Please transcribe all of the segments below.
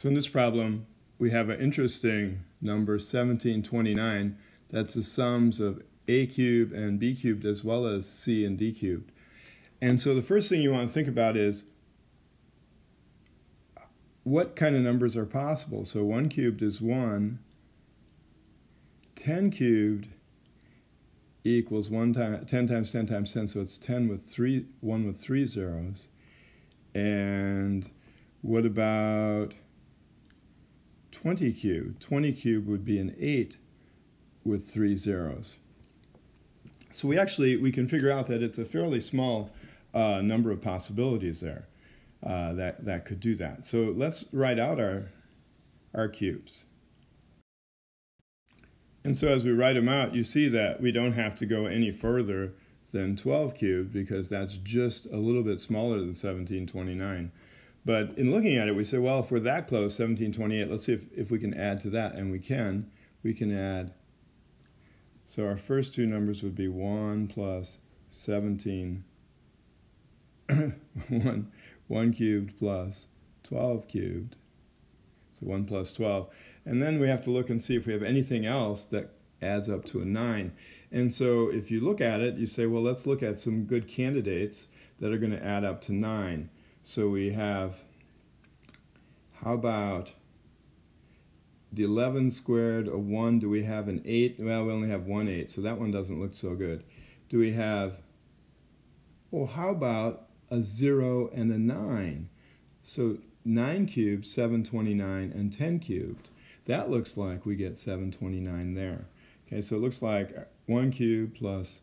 So in this problem, we have an interesting number, 1729. That's the sums of a cubed and b cubed as well as c and d cubed. And so the first thing you want to think about is what kind of numbers are possible. So 1 cubed is 1. 10 cubed equals 10 times 10 times 10, so it's 1 with 3 zeros. And what about 20 cubed? 20 cubed would be an 8 with 3 zeros. So we can figure out that it's a fairly small number of possibilities there that could do that. So let's write out our cubes. And so as we write them out, you see that we don't have to go any further than 12 cubed because that's just a little bit smaller than 1729. But in looking at it, we say, well, if we're that close, 1728, let's see if we can add to that. And we can add. So our first two numbers would be 1 plus 17, 1 cubed plus 12 cubed. So 1 plus 12. And then we have to look and see if we have anything else that adds up to a 9. And so if you look at it, you say, well, let's look at some good candidates that are going to add up to 9. So we have, how about the 11 squared of 1? Do we have an 8? Well, we only have 1 8, so that one doesn't look so good. Do we have, well, how about a 0 and a 9? So 9 cubed, 729, and 10 cubed. That looks like we get 729 there. Okay, so it looks like 1 cubed plus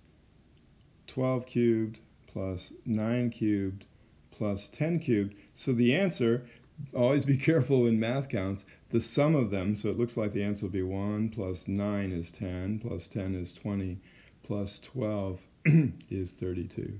12 cubed plus 9 cubed plus 10 cubed. So the answer, always be careful in math counts, the sum of them, so it looks like the answer will be 1 plus 9 is 10, plus 10 is 20, plus 12 is 32.